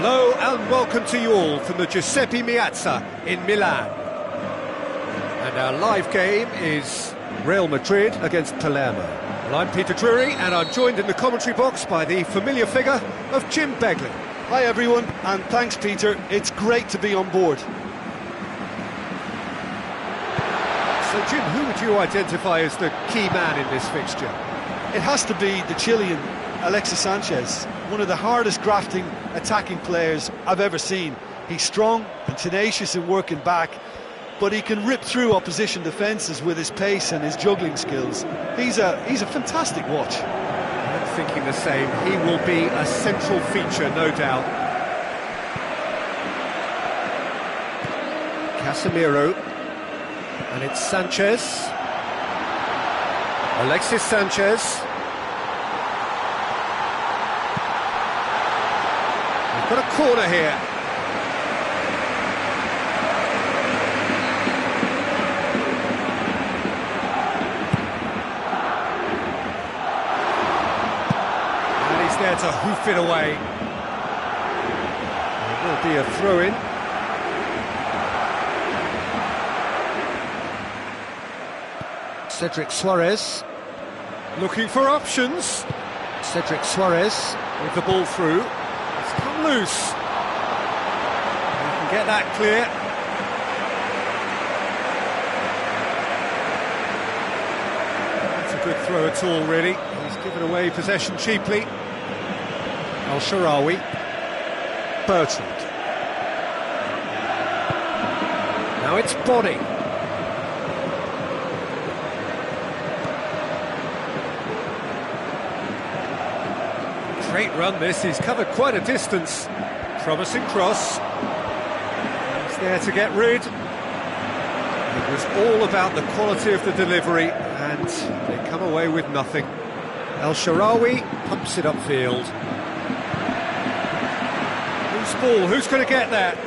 Hello and welcome to you all from the Giuseppe Meazza in Milan. And our live game is Real Madrid against Palermo. Well, I'm Peter Drury and I'm joined in the commentary box by the familiar figure of Jim Begley. Hi everyone, and thanks Peter, it's great to be on board. So Jim, who would you identify as the key man in this fixture? It has to be the Chilean, Alexis Sanchez, one of the hardest grafting attacking players I've ever seen. He's strong and tenacious in working back, but he can rip through opposition defences with his pace and his juggling skills. He's a fantastic watch. I'm thinking the same. He will be a central feature, no doubt. Casemiro, and it's Sanchez. Alexis Sanchez. We've got a corner here. And he's there to hoof it away. There will be a throw-in. Cedric Suarez looking for options. Cedric Suarez with the ball through. It's come loose. He can get that clear. That's a good throw at all, really. He's given away possession cheaply. Al Sharawi. Bertrand. Now it's Body. Great run this, he's covered quite a distance. Promising cross. He's there to get rid. It was all about the quality of the delivery and they come away with nothing. El Sharawi pumps it upfield. Loose ball, who's going to get that?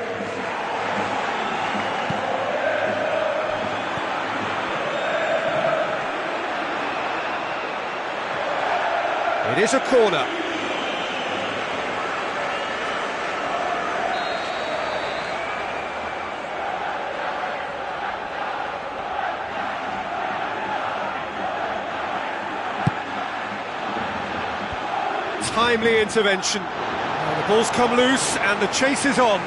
It is a corner. Timely intervention. The ball's come loose and the chase is on.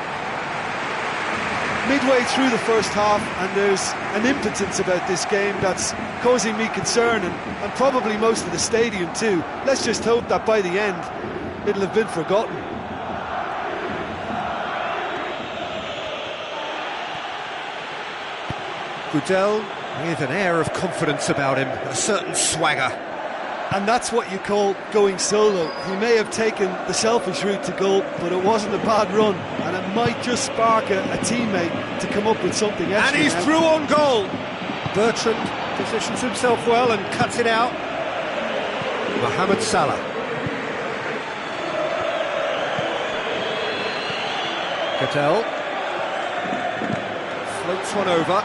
Midway through the first half, and there's an impotence about this game that's causing me concern, and probably most of the stadium too. Let's just hope that by the end it'll have been forgotten. Goodell with an air of confidence about him, a certain swagger. And that's what you call going solo. He may have taken the selfish route to goal, but it wasn't a bad run, and it might just spark a teammate to come up with something extra. And he's now. through on goal. Bertrand positions himself well and cuts it out. Mohamed Salah. Goodell floats one over.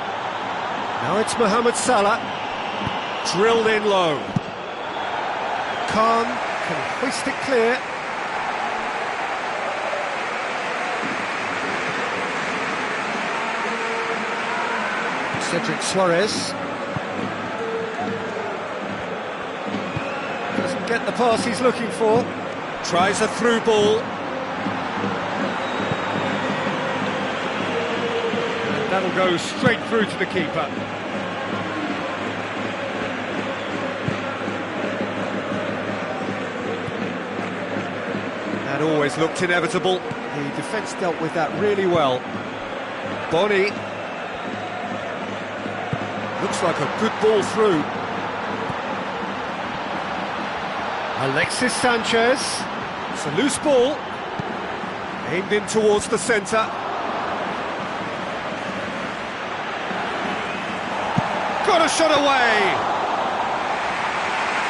Now it's Mohamed Salah. Drilled in low. Khan can hoist it clear. Cedric Suarez doesn't get the pass he's looking for. Tries a through ball. And that'll go straight through to the keeper. That always looked inevitable. The defence dealt with that really well. Bony. Looks like a good ball through. Alexis Sanchez. It's a loose ball. Aimed in towards the centre. Got a shot away!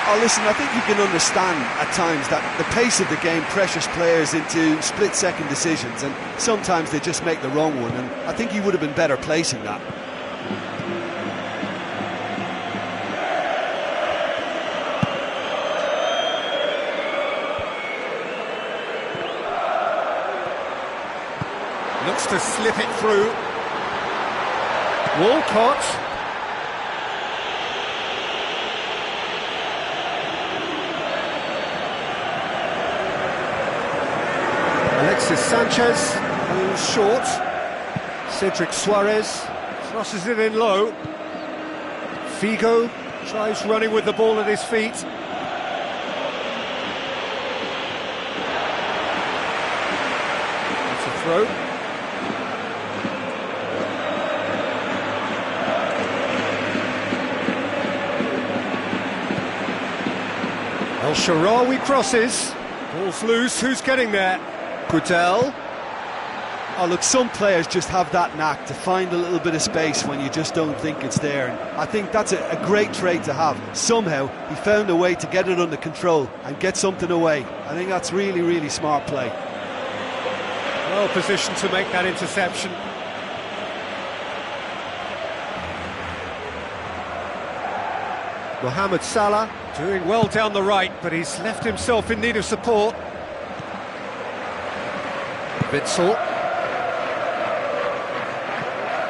Oh, listen, I think you can understand at times that the pace of the game pressures players into split-second decisions, and sometimes they just make the wrong one, and I think he would have been better placing that. Looks to slip it through. Walcott. Alexis Sanchez goes short. Cedric Suarez crosses it in low. Figo tries running with the ball at his feet. It's a throw. El Shaarawy crosses. Ball's loose. Who's getting there? Kutel. Oh, look, some players just have that knack to find a little bit of space when you just don't think it's there. And I think that's a great trait to have. Somehow, he found a way to get it under control and get something away. I think that's really, really smart play. Well positioned to make that interception. Mohamed Salah doing well down the right, but he's left himself in need of support. Witsel.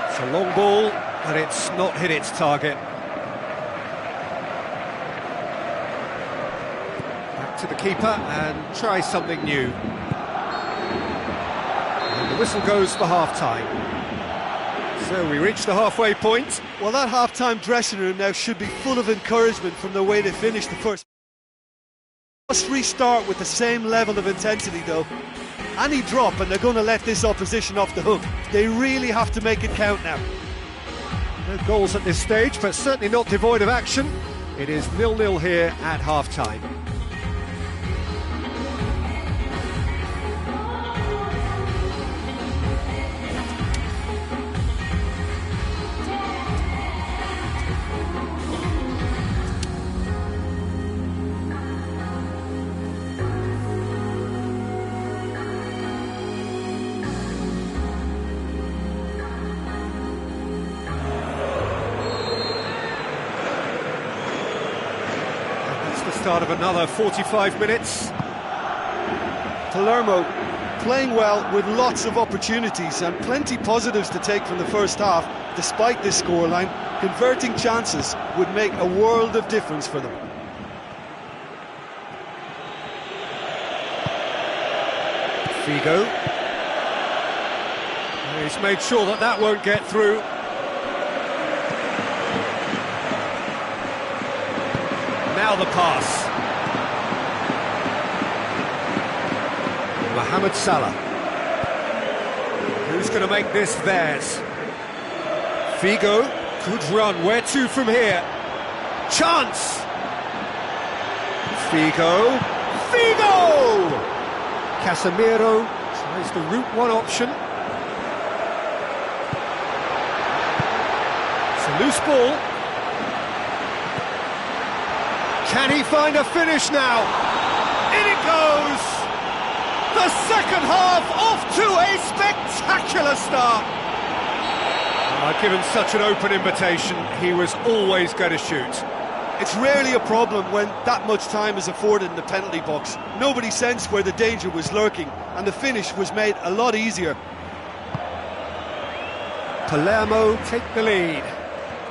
It's a long ball, but it's not hit its target. Back to the keeper and try something new. And the whistle goes for half-time. So we reach the halfway point. Well, that half-time dressing room now should be full of encouragement from the way they finished the first. Must restart with the same level of intensity, though. Any drop and they're going to let this opposition off the hook. They really have to make it count now. No goals at this stage, but certainly not devoid of action. It is 0-0 here at half-time. Start of another 45 minutes. Palermo playing well with lots of opportunities and plenty positives to take from the first half. Despite this scoreline, converting chances would make a world of difference for them. Figo. He's made sure that that won't get through. Now the pass. Mohamed Salah. Who's going to make this theirs? Figo. Good run. Where to from here? Chance! Figo. Figo! Casemiro tries the route one option. It's a loose ball. Can he find a finish now? In it goes! The second half off to a spectacular start! Given such an open invitation, he was always going to shoot. It's rarely a problem when that much time is afforded in the penalty box. Nobody sensed where the danger was lurking, and the finish was made a lot easier. Palermo take the lead.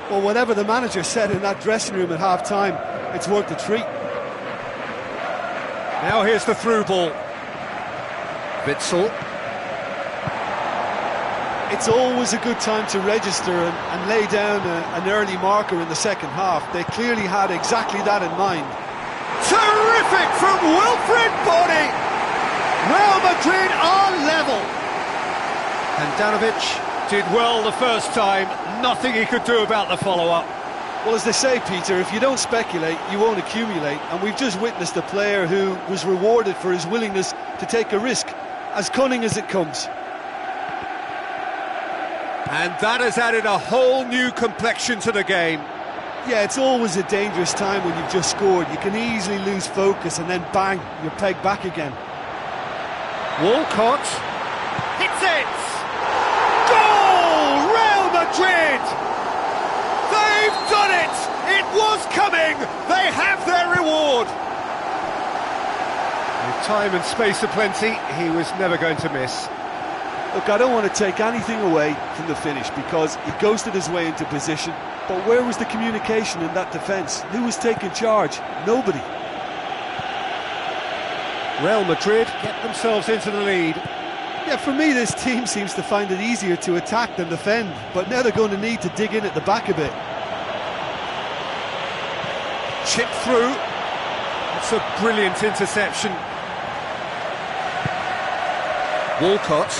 Well, whatever the manager said in that dressing room at half-time, it's worth a treat. Now here's the through ball. Witsel. It's always a good time to register and lay down an early marker in the second half. They clearly had exactly that in mind. Terrific from Wilfried Bony! Real Madrid are level. And Handanovic did well the first time. Nothing he could do about the follow-up. Well, as they say, Peter, if you don't speculate, you won't accumulate. And we've just witnessed a player who was rewarded for his willingness to take a risk, as cunning as it comes. And that has added a whole new complexion to the game. Yeah, it's always a dangerous time when you've just scored. You can easily lose focus and then bang, you're pegged back again. Walcott hits it! Goal! Real Madrid! They've done it! It was coming! They have their reward! With time and space aplenty, he was never going to miss. Look, I don't want to take anything away from the finish because he ghosted his way into position, but where was the communication in that defence? Who was taking charge? Nobody. Real Madrid get themselves into the lead. Yeah, for me this team seems to find it easier to attack than defend, but now they're going to need to dig in at the back a bit. Chip through. It's a brilliant interception. Walcott.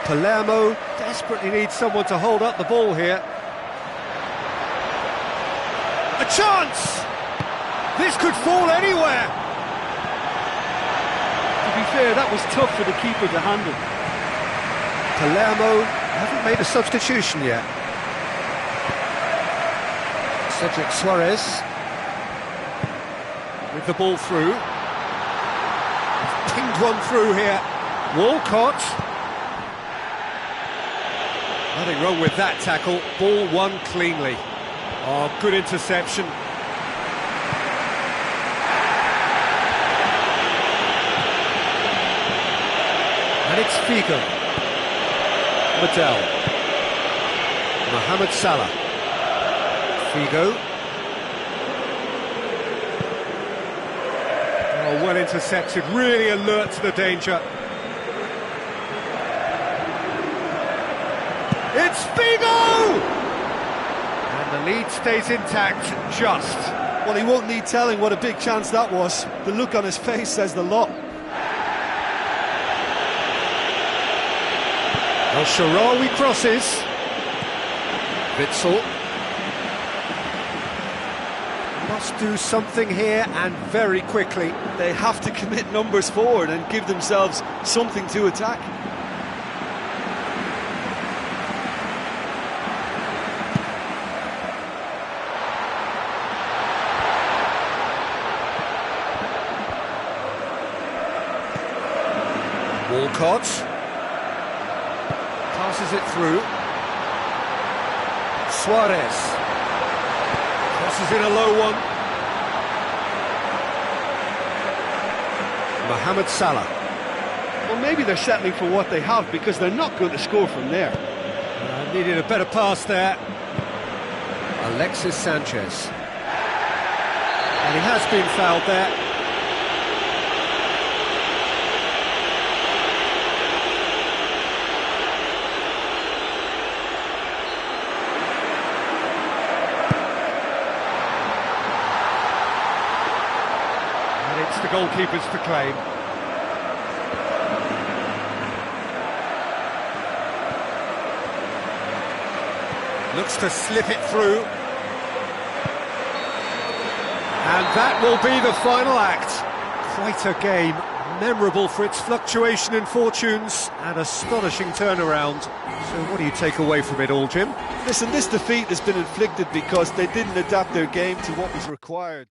Palermo desperately needs someone to hold up the ball here. A chance! This could fall anywhere! To be fair, that was tough for the keeper to handle. Palermo hasn't made a substitution yet. Cedric Suarez with the ball through. He's pinged one through here. Walcott. Nothing wrong with that tackle. Ball won cleanly. Oh, good interception. And it's Figo. Medel. Mohamed Salah. Figo. Oh, well intercepted, really alert to the danger. It's Figo! And the lead stays intact, just. Well, he won't need telling what a big chance that was. The look on his face says the lot. El Shaarawy crosses. Witsel. Must do something here, and very quickly. They have to commit numbers forward and give themselves something to attack. Walcott passes it through. Suarez crosses in a low one. Mohamed Salah. Well, maybe they're settling for what they have because they're not going to score from there. Needed a better pass there. Alexis Sanchez. And he has been fouled there. It's the goalkeepers to claim. Looks to slip it through. And that will be the final act. Quite a game, memorable for its fluctuation in fortunes and astonishing turnaround. So what do you take away from it all, Jim? Listen, this defeat has been inflicted because they didn't adapt their game to what was required.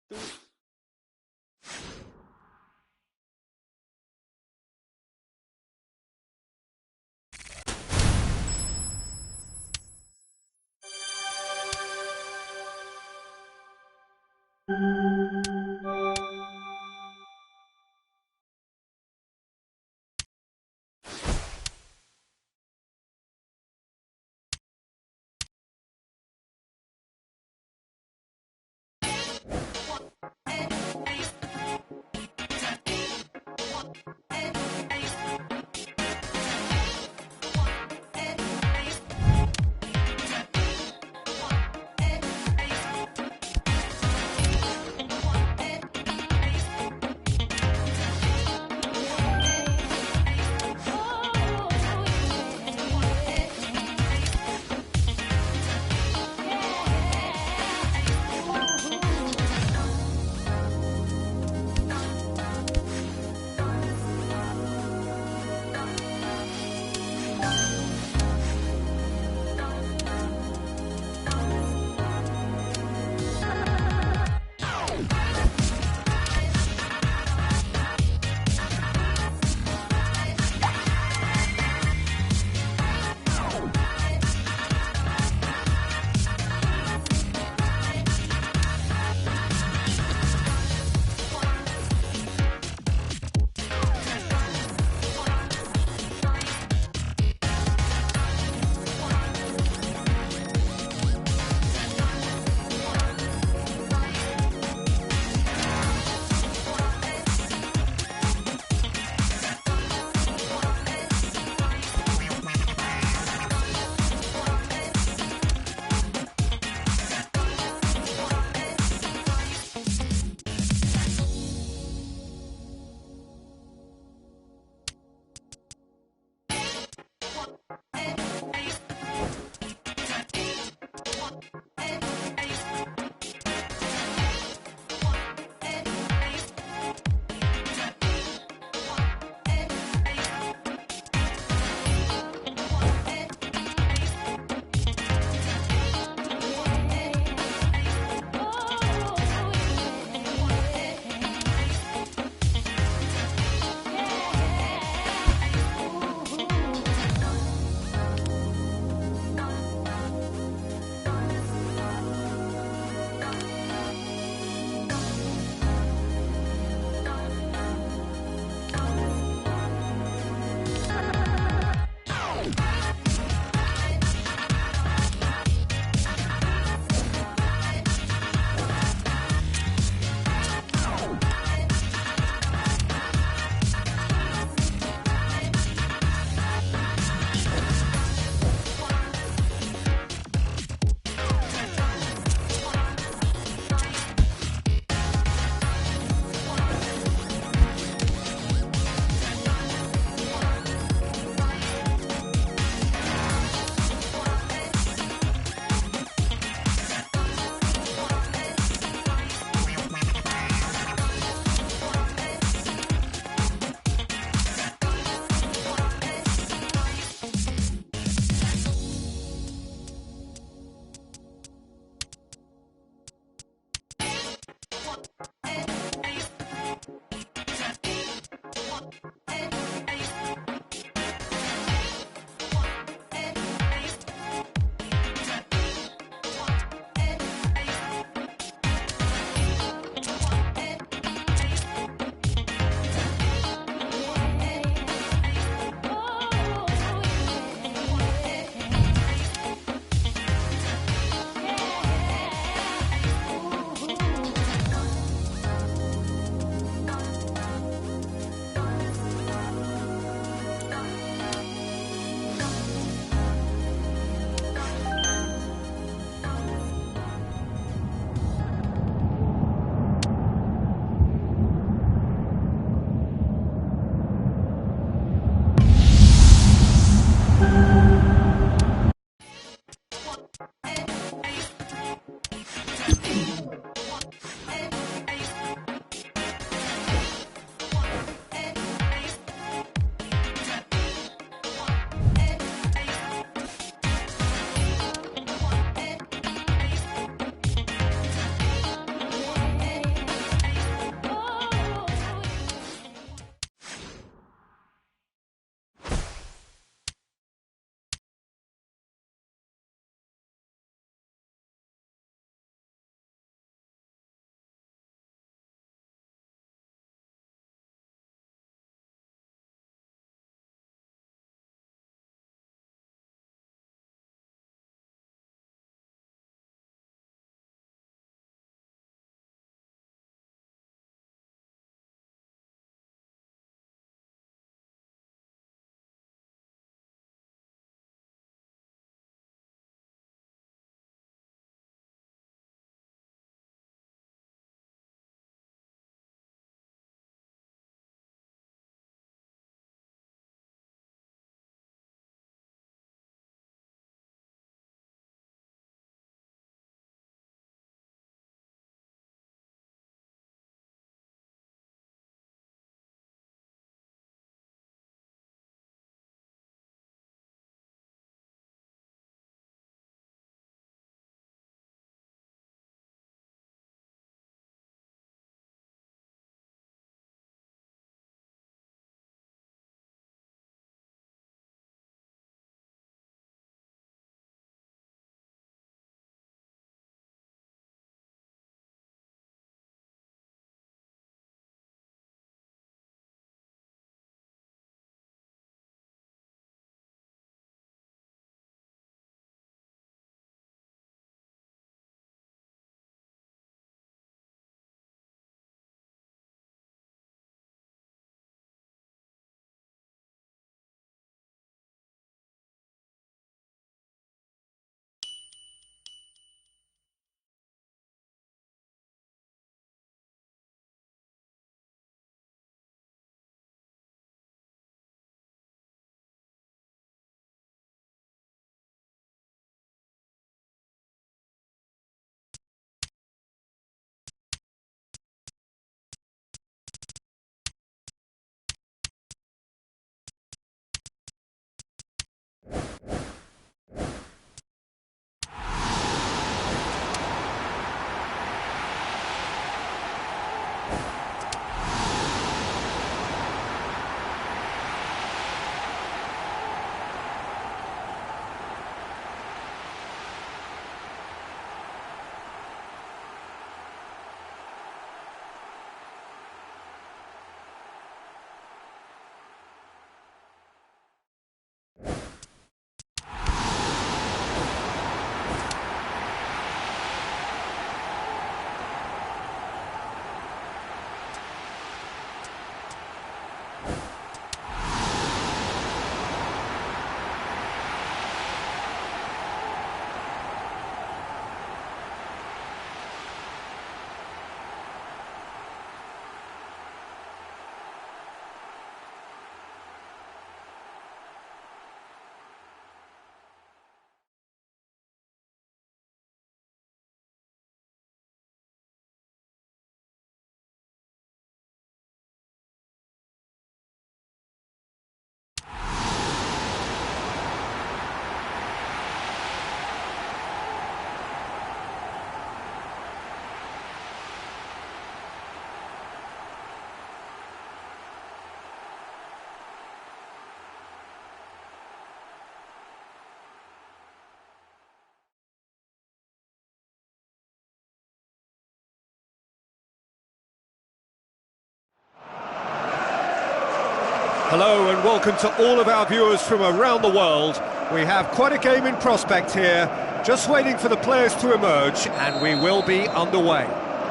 Hello and welcome to all of our viewers from around the world. We have quite a game in prospect here, just waiting for the players to emerge, and we will be underway.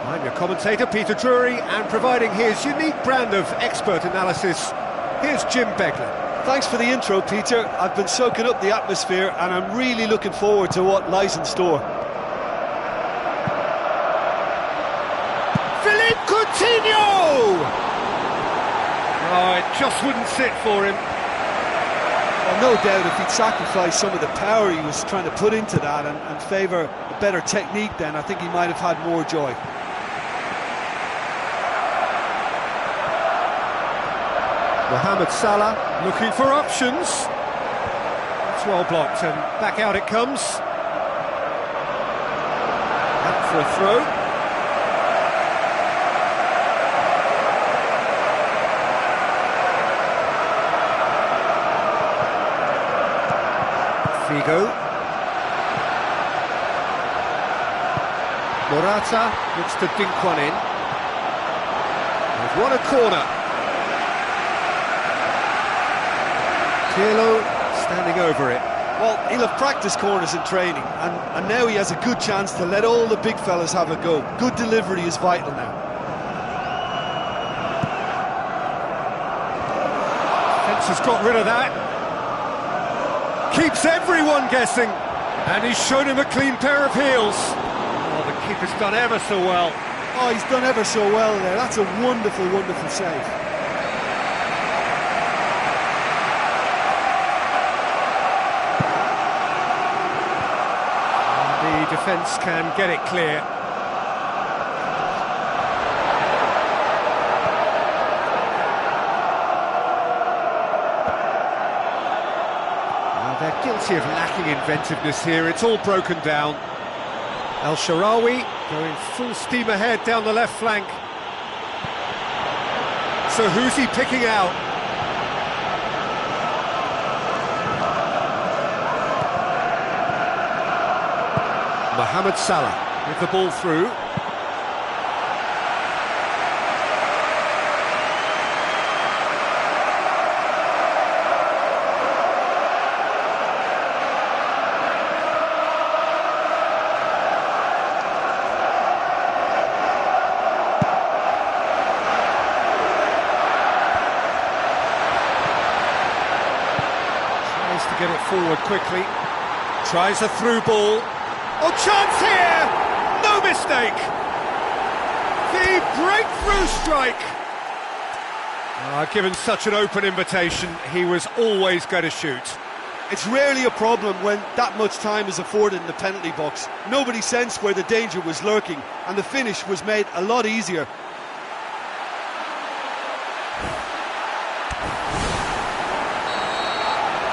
I'm your commentator, Peter Drury, and providing his unique brand of expert analysis, here's Jim Beglin. Thanks for the intro, Peter. I've been soaking up the atmosphere, and I'm really looking forward to what lies in store. Philippe Coutinho! Oh, it just wouldn't sit for him. Well, no doubt if he'd sacrificed some of the power he was trying to put into that and favour a better technique, then I think he might have had more joy. Mohamed Salah looking for options. It's well blocked and back out it comes. Up for a throw. Figo. Morata looks to dink one in. They've won a corner. Pirlo standing over it. Well, he'll have practiced corners in training, and now he has a good chance to let all the big fellas have a go. Good delivery is vital now. Defence has got rid of that. Keeps everyone guessing, and he's shown him a clean pair of heels. Oh, the keeper's done ever so well. Oh, he's done ever so well there. That's a wonderful, wonderful save. And the defence can get it clear. They're guilty of lacking inventiveness here. It's all broken down. El Shaarawy going full steam ahead down the left flank. So who's he picking out? Mohamed Salah with the ball through. To get it forward quickly, tries a through ball. Oh, chance here! No mistake! The breakthrough strike! Given such an open invitation, he was always going to shoot. It's rarely a problem when that much time is afforded in the penalty box. Nobody sensed where the danger was lurking, and the finish was made a lot easier.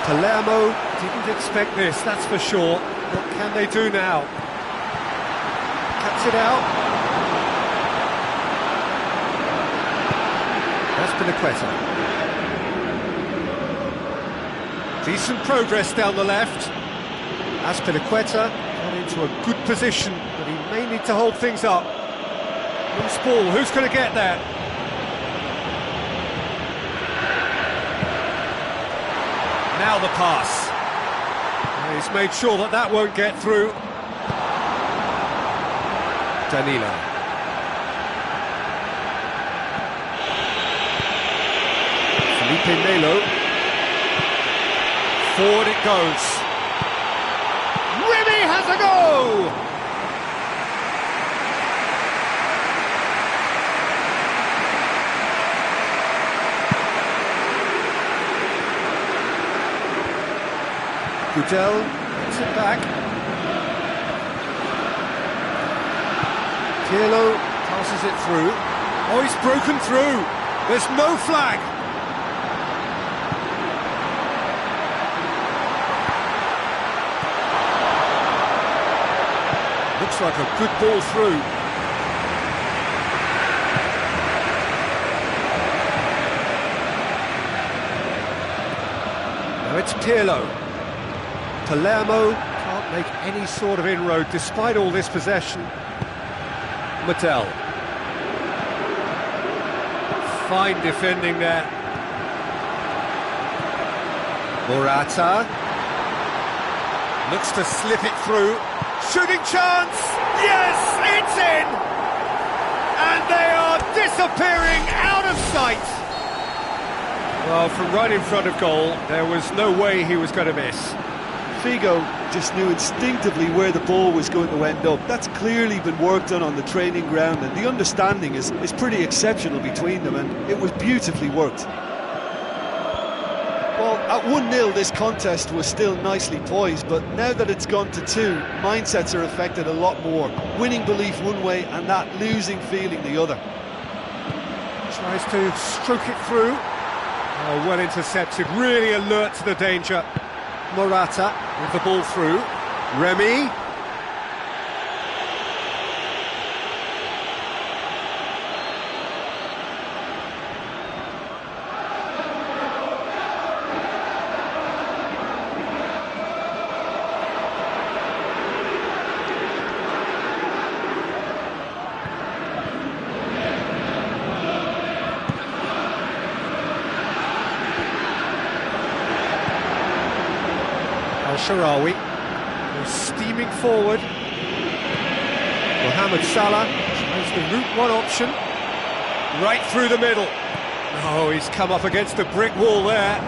Palermo didn't expect this, that's for sure. What can they do now? Cuts it out. That's Azpilicueta. Decent progress down the left. Azpilicueta got into a good position, but he may need to hold things up. Loose ball, who's going to get there? Now the pass. He's made sure that that won't get through. Danilo. Felipe Melo. Forward it goes. Remy has a go! Goodell gets it back. Pirlo passes it through. Oh, he's broken through. There's no flag. Looks like a good ball through. Now it's Pirlo. Palermo can't make any sort of inroad despite all this possession. Mattel. Fine defending there. Morata looks to slip it through. Shooting chance! Yes, it's in! And they are disappearing out of sight! Well, from right in front of goal, there was no way he was going to miss. Figo just knew instinctively where the ball was going to end up. That's clearly been worked on the training ground, and the understanding is pretty exceptional between them, and it was beautifully worked. Well, at 1-0 this contest was still nicely poised, but now that it's gone to 2, mindsets are affected a lot more. Winning belief one way and that losing feeling the other. Tries to stroke it through. Oh, well intercepted, really alert to the danger. Morata with the ball through. Remy. Al-Sharawi is steaming forward. Mohamed Salah tries the route one option, right through the middle. Oh, he's come up against a brick wall there.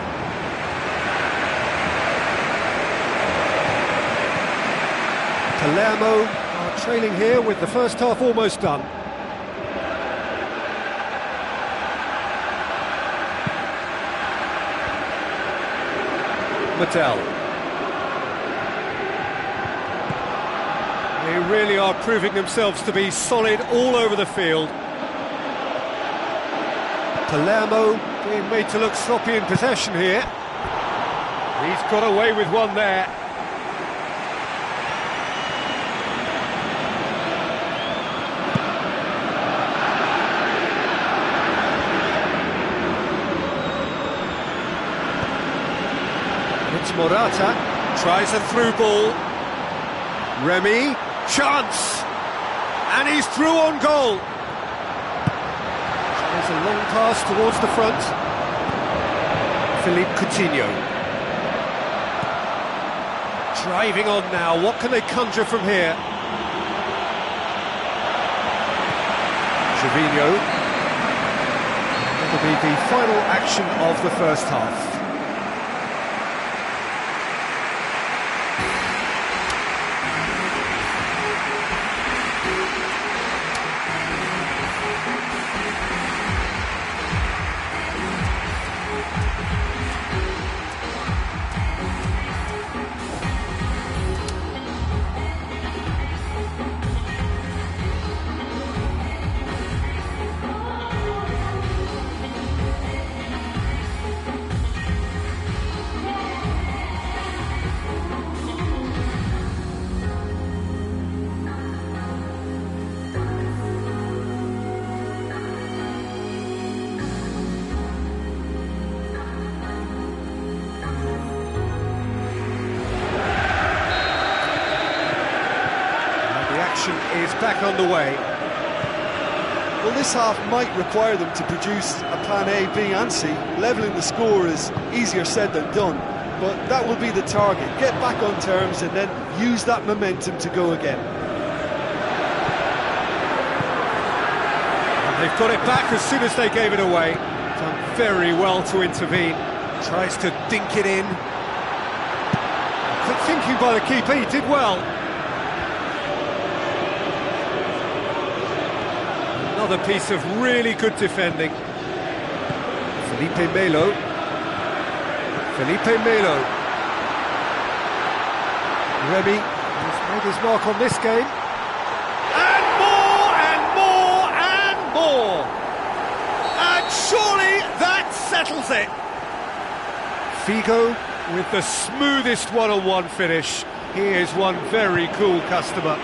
Palermo are trailing here with the first half almost done. Mattel. They really are proving themselves to be solid all over the field. Palermo being made to look sloppy in possession here. He's got away with one there. It's Morata, tries a through ball. Remy, chance! And he's through on goal. There's a long pass towards the front. Philippe Coutinho. Driving on now, what can they conjure from here? Gervinho. That'll be the final action of the first half. Is back on the way. Well, this half might require them to produce a plan A, B and C. Levelling the score is easier said than done, but that will be the target. Get back on terms and then use that momentum to go again. And they've got it back as soon as they gave it away. Done very well to intervene. Tries to dink it in. Good thinking by the keeper, he did well. Another piece of really good defending. Felipe Melo. Remy has made his mark on this game. And more, and more, and more. And surely that settles it. Figo with the smoothest one-on-one finish. He is one very cool customer.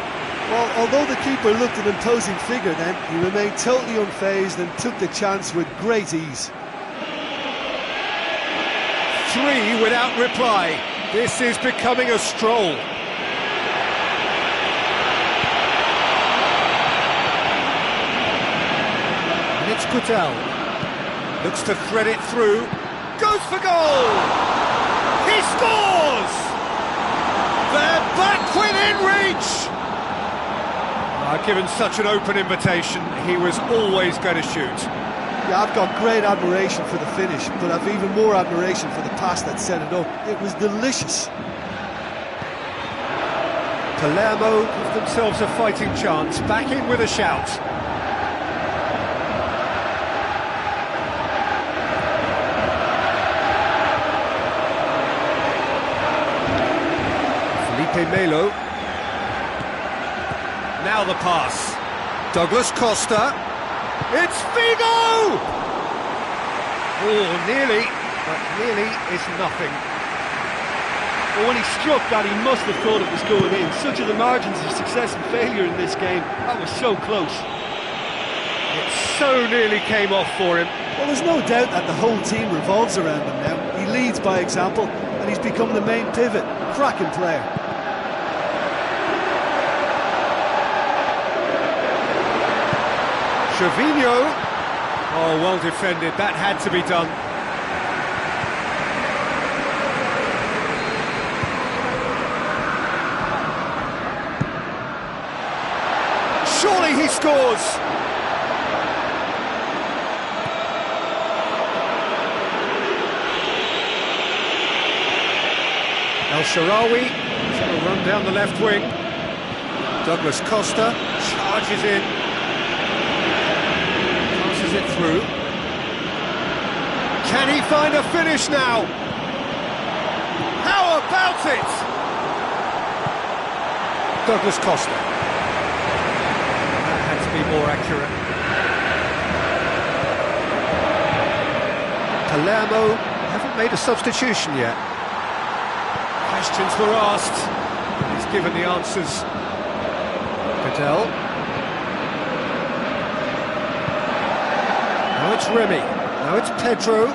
Well, although the keeper looked an imposing figure then, he remained totally unfazed and took the chance with great ease. 3 without reply. This is becoming a stroll. And it's Coutel. Looks to thread it through. Goes for goal! He scores! They're back within reach! Given such an open invitation, he was always going to shoot. Yeah, I've got great admiration for the finish, but I've even more admiration for the pass that set it up. It was delicious. Palermo give themselves a fighting chance, back in with a shout. Felipe Melo. Now the pass. Douglas Costa. It's Figo! Oh, nearly, but nearly is nothing. Well, when he struck that, he must have thought it was going in. Such are the margins of success and failure in this game. That was so close. It so nearly came off for him. Well, there's no doubt that the whole team revolves around him now. He leads by example, and he's become the main pivot. Cracking player. Gervinho. Oh, well defended. That had to be done. Surely he scores! El Shaarawy is going to run down the left wing. Douglas Costa charges in. Passes it through. Can he find a finish now? How about it? Douglas Costa. Be more accurate. Palermo haven't made a substitution yet. Questions were asked, and he's given the answers. Cadell. Now it's Remy. Now it's Pedro.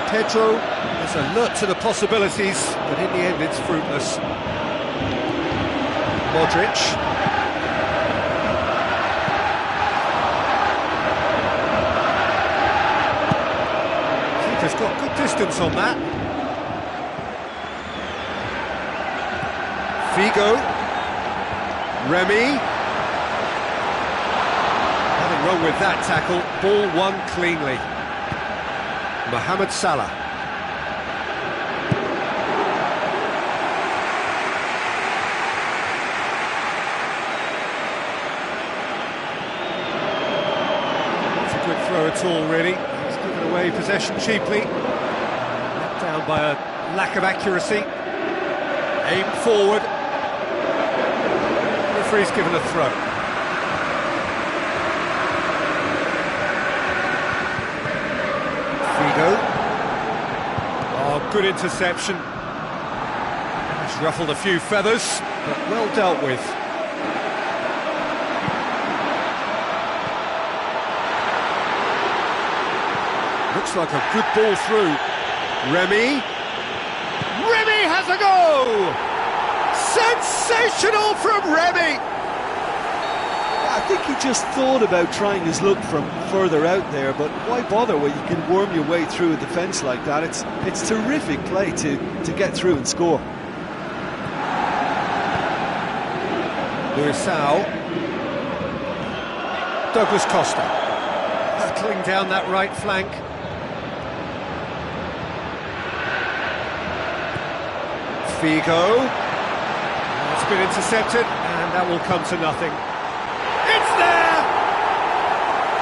Pedro is alert to the possibilities, but in the end it's fruitless. Modric. Has got good distance on that. Figo. Remy. Nothing wrong with that tackle. Ball won cleanly. Mohamed Salah. It's a good throw at all, really. Given away possession cheaply, let down by a lack of accuracy. Aim forward. Referee's given a throw. Figo. Oh, good interception. He's ruffled a few feathers, but well dealt with. Looks like a good ball through. Remy. Remy has a go! Sensational from Remy! I think he just thought about trying his luck from further out there, but why bother when you can worm your way through a defence like that? It's terrific play to get through and score. Luisao. Douglas Costa. Battling down that right flank. Figo. It's been intercepted, and that will come to nothing. It's there!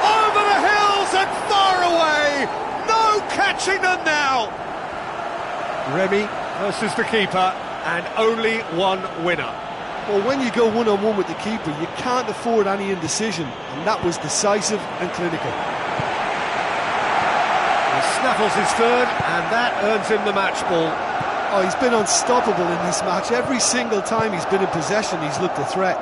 Over the hills and far away! No catching them now! Remy versus the keeper, and only one winner. Well, when you go one-on-one with the keeper, you can't afford any indecision, and that was decisive and clinical. He snaffles his third, and that earns him the match ball. Oh, he's been unstoppable in this match. Every single time he's been in possession, he's looked a threat.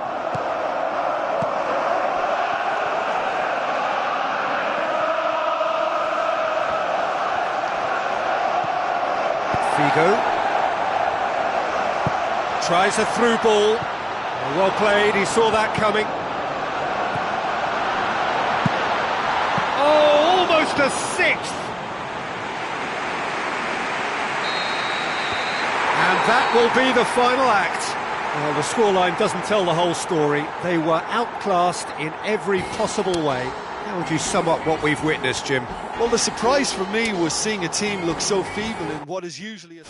Figo. Tries a through ball. Well played, he saw that coming. Oh, almost a sixth. And that will be the final act. Well, the scoreline doesn't tell the whole story. They were outclassed in every possible way. How would you sum up what we've witnessed, Jim? Well, the surprise for me was seeing a team look so feeble in what is usually a...